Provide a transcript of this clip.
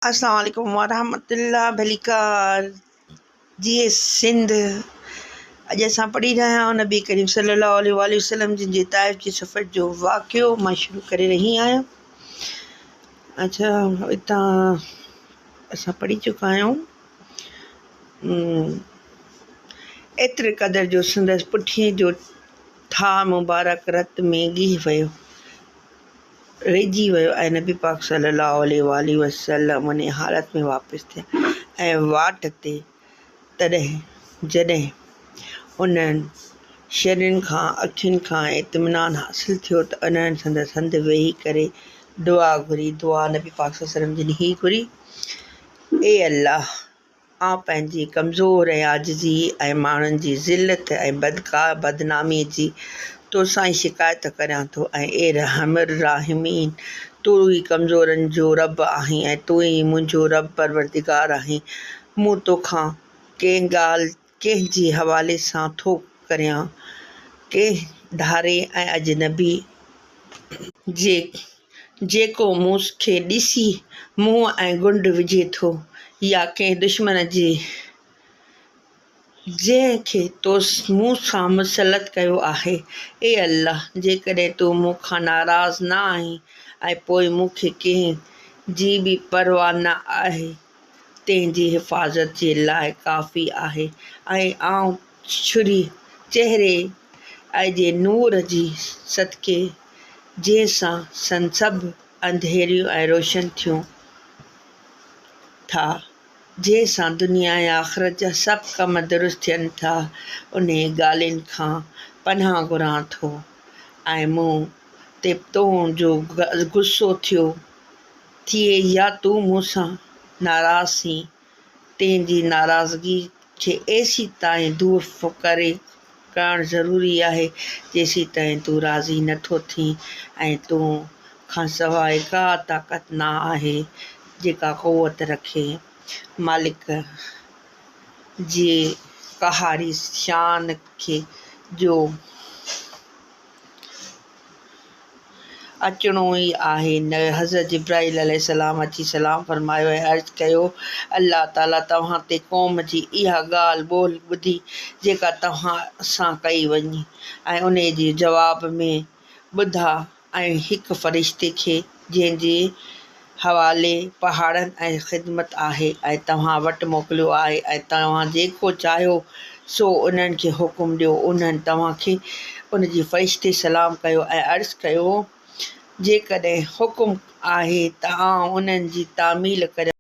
अस्सलाम वालेकुम वरहमतुल्लाह बरकात जी सिंध। अॼु असां पढ़ी रहिया आहियूं नबी करीम सल्लल्लाहु अलैहि वसल्लम जिन जे ताइफ़ जे सफ़र जो वाक़ियो मां शुरू करे रही आहियां। अच्छा, हितां असां पढ़ी चुका आहियूं। एतिरे क़दुरु जो संदसि पुठीअ जो थाह मुबारक रत में ॻीह वियो, रिझी वियो ऐं नबी पाक सल्लल्लाहु अलैहि वसल्लम उन हालत में वापसि थिया ऐं वाट ते तॾहिं जॾहिं उन्हनि शयुनि खां अखियुनि खां इत्मिनान हासिलु थियो त उन्हनि संदसि हंधि वेही करे दुआ घुरी। दुआ नबी पाक सल्लल्लाहु अलैहि वसल्लम जिन ही घुरी, ए अल्लाह, आउं पंहिंजी कमज़ोर ऐं आजिज़ी ऐं माण्हुनि जी ज़िलत ऐं बदनामीअ जी तोसां ई शिकायत करियां थो ऐं ए रहमर राहिमीन, तूं ई कमज़ोरनि जो रब आहीं ऐं तूं ई मुंहिंजो रब परवरदिगार आहीं। मूं तोखां कंहिं ॻाल्हि कंहिंजे हवाले सां थो करियां, कंहिं धारे ऐं अजनबी जेको मूंखे ॾिसी मुंहुं ऐं गुंड विझे थो, या कंहिं दुश्मन जे जंहिंखे तो मूं सां मुसलत कयो आहे। ए अल्लाह, जेकॾहिं तूं मूंखां नाराज़ न आहीं ऐं पोइ मूंखे कंहिं जी बि परवाह न आहे, तंहिंजी हिफ़ाज़त जे लाइ काफ़ी आहे ऐं आउं छुरी चहिरे जे नूर जी सदके जंहिंसां सन सभु अंधेरियूं ऐं रोशन थियूं था, जंहिंसां दुनिया ऐं आख़िरत जा सभु कम दुरुस्त थियनि था, उन ॻाल्हियुनि खां पनाह घुरां थो ऐं मूं ते तुंहिंजो गुस्सो थिए या तूं मूंसां नाराज़ थीं। तंहिंजी नाराज़गी खे एसी ताईं दूरि करणु ज़रूरी आहे जेसीं ताईं तूं राज़ी नथो थीं ऐं तूं खां सवाइ का ताक़त न आहे जेका क़ुवत रखे। मालिक जे क़हारी शान खे जो अचिणो ई आहे। हज़रत जिब्राईल अलैहिस्सलाम अची सलाम फरमायो ऐं अर्ज़ु कयो, अल्लाह ताला तव्हां ते क़ौम जी इहा ॻाल्हि ॿोल ॿुधी जेका तव्हां सां कई वञे ऐं उन जे जवाब में ॿुधा ऐं हिकु फ़रिश्ते खे जंहिंजे हवाले पहाड़नि ऐं ख़िदमत आहे ऐं तव्हां वटि मोकिलियो आहे ऐं तव्हां जेको चाहियो सो उन्हनि खे हुकुम ॾियो। उन्हनि तव्हांखे उन जे फ़रिश्ते सलाम कयो ऐं अर्ज़ु कयो, जेकॾहिं हुकुम आहे त आउं उन्हनि जी तामील करियां